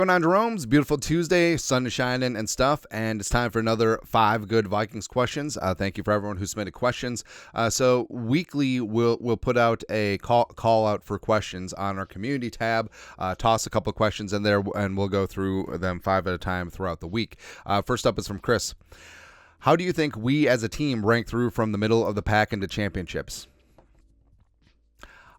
going on, Jerome's? Beautiful Tuesday, sun is shining and stuff, and it's time for another 5 good Vikings questions. Thank you for everyone who submitted questions. So weekly, we'll put out a call out for questions on our community tab. Toss a couple of questions in there, and we'll go through them 5 at a time throughout the week. First up is from Chris. How do you think we as a team rank through from the middle of the pack into championships?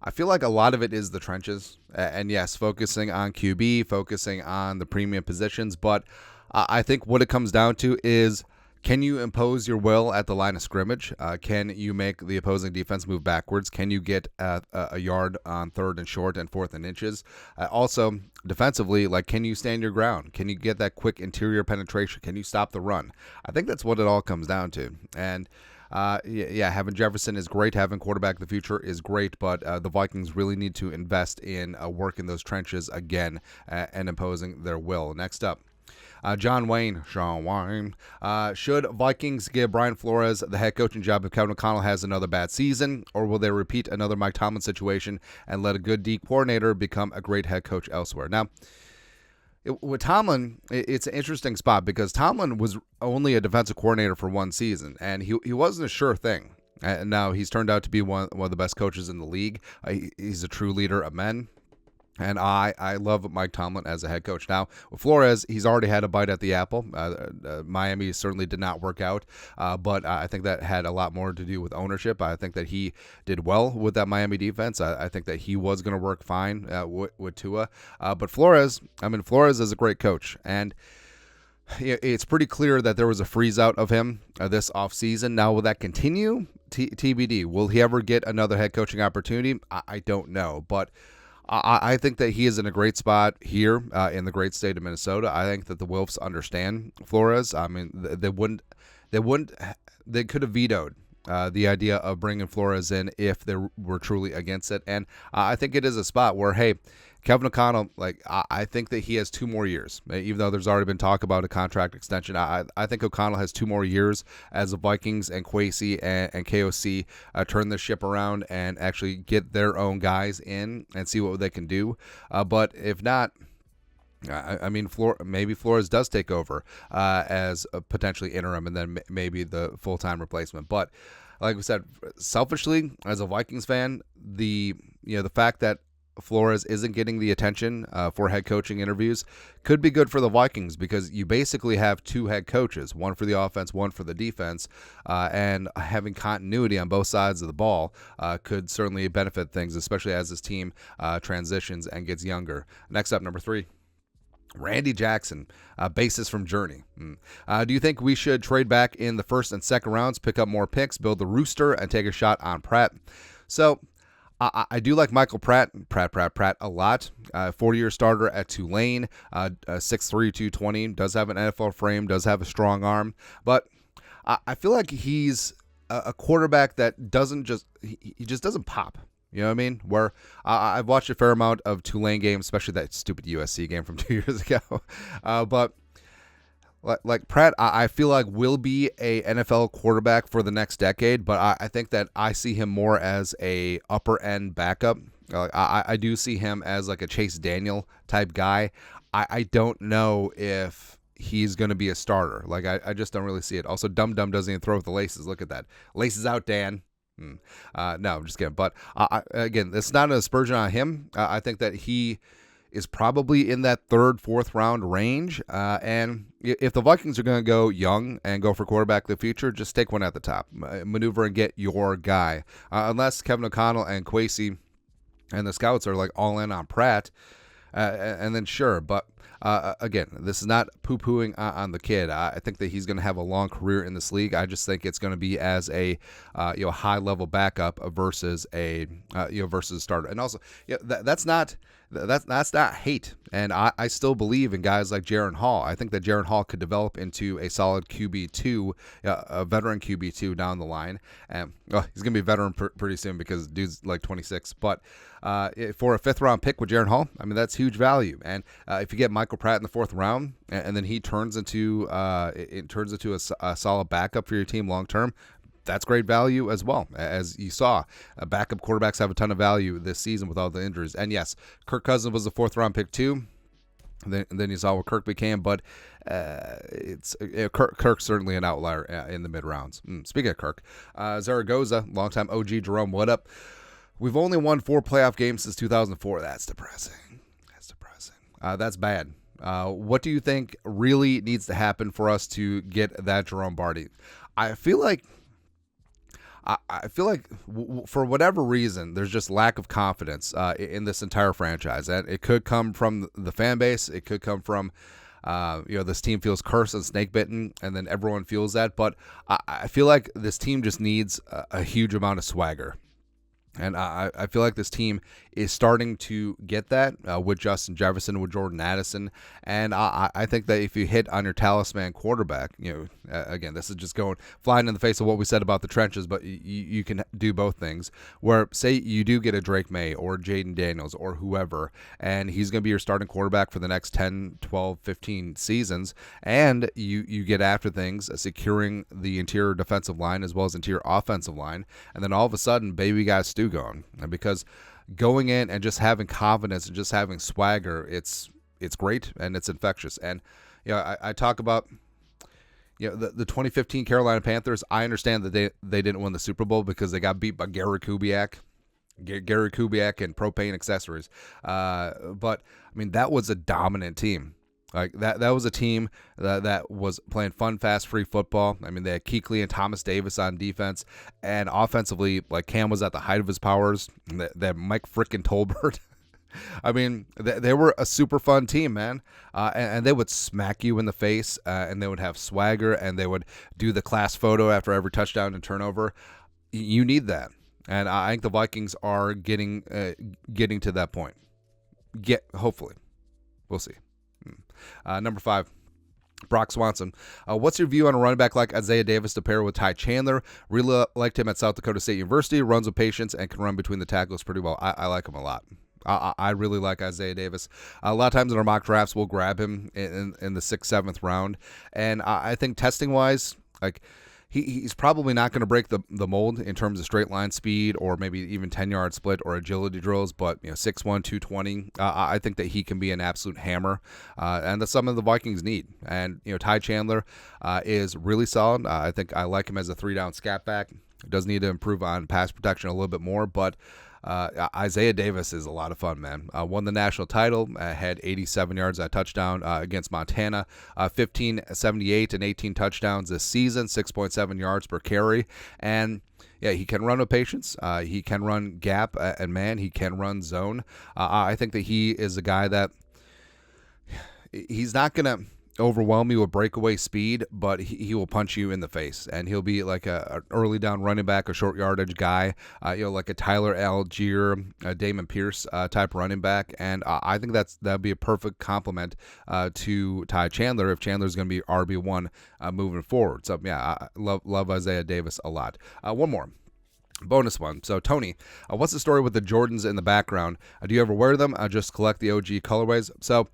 I feel like a lot of it is the trenches, and yes, focusing on QB, focusing on the premium positions, but I think what it comes down to is, can you impose your will at the line of scrimmage? Can you make the opposing defense move backwards? Can you get a yard on 3rd and short and 4th and inches? Also, defensively, can you stand your ground? Can you get that quick interior penetration? Can you stop the run? I think that's what it all comes down to, and having Jefferson is great. Having quarterback of the future is great, but the Vikings really need to invest in working those trenches again and imposing their will. Next up, Sean Wayne. Should Vikings give Brian Flores the head coaching job if Kevin O'Connell has another bad season, or will they repeat another Mike Tomlin situation and let a good D coordinator become a great head coach elsewhere? Now, with Tomlin, it's an interesting spot because Tomlin was only a defensive coordinator for one season, and he wasn't a sure thing. And now he's turned out to be one of the best coaches in the league. He's a true leader of men. And I love Mike Tomlin as a head coach. Now, with Flores, he's already had a bite at the apple. Miami certainly did not work out, but I think that had a lot more to do with ownership. I think that he did well with that Miami defense. I think that he was going to work fine with Tua. But Flores is a great coach. And it's pretty clear that there was a freeze out of him this offseason. Now, will that continue? TBD. Will he ever get another head coaching opportunity? I don't know. But I think that he is in a great spot here in the great state of Minnesota. I think that the Wilfs understand Flores. I mean, they could have vetoed the idea of bringing Flores in if they were truly against it. And I think it is a spot where, hey, Kevin O'Connell, I think that he has 2 more years, even though there's already been talk about a contract extension. I think O'Connell has 2 more years as the Vikings and Kwesi and KOC turn the ship around and actually get their own guys in and see what they can do. But if not, I mean, maybe Flores does take over as a potentially interim and then maybe the full-time replacement. But like we said, selfishly, as a Vikings fan, the fact that Flores isn't getting the attention for head coaching interviews could be good for the Vikings because you basically have 2 head coaches, one for the offense, one for the defense, and having continuity on both sides of the ball could certainly benefit things, especially as this team transitions and gets younger. Next up, number 3. Randy Jackson, basis from Journey. Do you think we should trade back in the 1st and 2nd rounds, pick up more picks, build the rooster, and take a shot on Pratt? So I do like Michael Pratt a lot. 40-year starter at Tulane, 6'3", 220, does have an NFL frame, does have a strong arm. But I feel like he's a quarterback that he just doesn't pop. You know what I mean? Where I've watched a fair amount of Tulane games, especially that stupid USC game from 2 years ago. But like Pratt, I feel like will be a NFL quarterback for the next decade, but I think that I see him more as a upper end backup. I do see him as like a Chase Daniel type guy. I don't know if he's going to be a starter. I just don't really see it. Also, Dum Dum doesn't even throw with the laces. Look at that. Laces out, Dan. No, I'm just kidding. But again, it's not an aspersion on him. I think that he is probably in that 3rd, 4th round range. And if the Vikings are going to go young and go for quarterback of the future, just take one at the top. Maneuver and get your guy. Unless Kevin O'Connell and Kwesi and the scouts are all in on Pratt, and then sure. But again, this is not poo-pooing on the kid. I think that he's going to have a long career in this league. I just think it's going to be as a high-level backup versus a starter. And also, that's not hate. And I still believe in guys like Jaren Hall. I think that Jaren Hall could develop into a solid QB2, a veteran QB2 down the line. And he's going to be a veteran pretty soon because dude's 26. But for a 5th round pick with Jaren Hall, I mean, that's huge value. And if you get Michael Pratt in the 4th round, and then he turns into a solid backup for your team long term, that's great value as well. As you saw, backup quarterbacks have a ton of value this season with all the injuries. And yes, Kirk Cousins was a 4th round pick too. than you saw what Kirk became, but Kirk's certainly an outlier in the mid rounds. Speaking of Kirk, Zaragoza, longtime OG Jerome, what up? We've only won 4 playoff games since 2004. That's depressing. That's bad. What do you think really needs to happen for us to get that Jeromebardi? I feel like for whatever reason, there's just lack of confidence in this entire franchise, and it could come from the fan base. It could come from this team feels cursed and snake bitten, and then everyone feels that. But I feel like this team just needs a huge amount of swagger. And I feel like this team is starting to get that with Justin Jefferson, with Jordan Addison. And I think that if you hit on your talisman quarterback, again, this is just going flying in the face of what we said about the trenches, but you can do both things. Where, say, you do get a Drake May or Jaden Daniels or whoever, and he's going to be your starting quarterback for the next 10, 12, 15 seasons, and you get after things, securing the interior defensive line as well as interior offensive line, and then all of a sudden, baby, got Stu going. And because going in and just having confidence and just having swagger, it's great and it's infectious. And I talk about the 2015 Carolina Panthers. I understand that they didn't win the Super Bowl because they got beat by Gary Kubiak and propane accessories. But I mean, that was a dominant team. Like that was a team that was playing fun, fast, free football. I mean, they had Kuechly and Thomas Davis on defense, and offensively, like Cam was at the height of his powers. That Mike frickin' Tolbert. I mean, they were a super fun team, man. And they would smack you in the face, and they would have swagger, and they would do the class photo after every touchdown and turnover. You need that, and I think the Vikings are getting to that point. Hopefully, we'll see. Number 5, Brock Swanson. What's your view on a running back like Isaiah Davis to pair with Ty Chandler? Really liked him at South Dakota State University. Runs with patience and can run between the tackles pretty well. I like him a lot. I really like Isaiah Davis. A lot of times in our mock drafts, we'll grab him in the 6th, 7th round. And I think testing-wise, like, he's probably not going to break the mold in terms of straight line speed or maybe even 10-yard split or agility drills, but 6'1", 220, I think that he can be an absolute hammer, and that's something the Vikings need. And Ty Chandler is really solid. I think I like him as a 3-down scat back. Does need to improve on pass protection a little bit more, but Isaiah Davis is a lot of fun, man. Won the national title, had 87 yards at touchdown against Montana, 15-78 and 18 touchdowns this season, 6.7 yards per carry. And yeah, he can run with patience. He can run gap, and man, he can run zone. I think that he is a guy that he's not going to overwhelm you with breakaway speed, but he will punch you in the face, and he'll be like an early down running back, a short yardage guy, like a Tyler Algier, Damon Pierce type running back, and I think that'd be a perfect complement to Ty Chandler if Chandler's going to be RB1 moving forward. So yeah, I love Isaiah Davis a lot. One more. Bonus one. So, Tony, what's the story with the Jordans in the background? Do you ever wear them? just collect the OG colorways? So,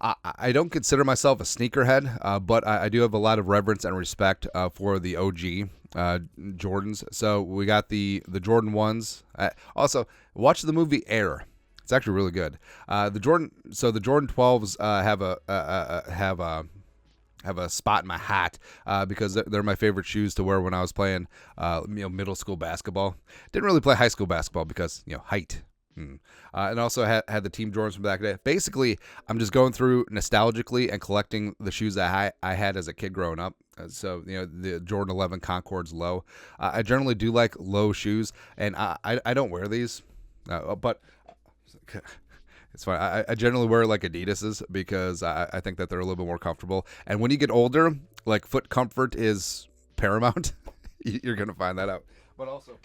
I don't consider myself a sneakerhead, but I do have a lot of reverence and respect for the OG Jordans. So we got the Jordan 1s. Also, watch the movie Air. It's actually really good. The Jordan 12s have a spot in my hat because they're my favorite shoes to wear when I was playing middle school basketball. Didn't really play high school basketball because height. And also had the Team Jordans from back then. Basically, I'm just going through nostalgically and collecting the shoes that I had as a kid growing up. So, the Jordan 11 Concords low. I generally do like low shoes, and I don't wear these, but it's fine. I generally wear like Adidas's because I think that they're a little bit more comfortable. And when you get older, like foot comfort is paramount. You're going to find that out. But also...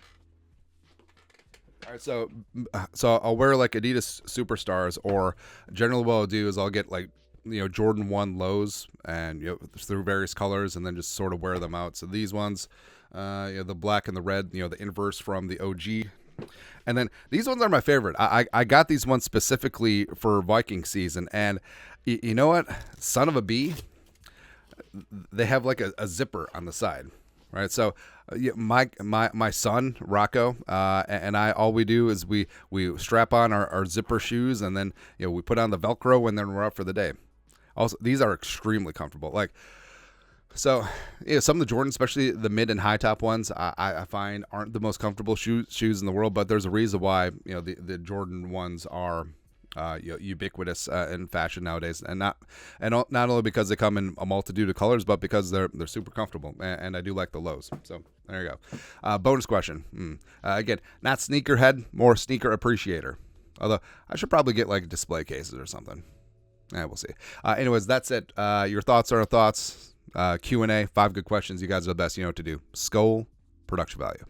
All right, so I'll wear like Adidas Superstars, or generally what I'll do is I'll get like Jordan 1 lows and through various colors, and then just sort of wear them out. So these ones, the black and the red, the inverse from the OG, and then these ones are my favorite. I got these ones specifically for Viking season, and you know what, son of a bee, they have like a zipper on the side. right? So yeah, my son Rocco and I, all we do is we strap on our zipper shoes, and then we put on the Velcro, and then we're up for the day. Also, these are extremely comfortable. Like, so some of the Jordans, especially the mid and high top ones, I find aren't the most comfortable shoes in the world. But there's a reason why the Jordan ones are ubiquitous in fashion nowadays, and not only because they come in a multitude of colors, but because they're super comfortable, and I do like the lows. So there you go. Bonus question. Again, not sneakerhead, more sneaker appreciator. Although I should probably get like display cases or something. We'll see. Anyways, that's it. Your thoughts are our thoughts. Q&A, 5 good questions. You guys are the best. You know what to do. Skol, production value.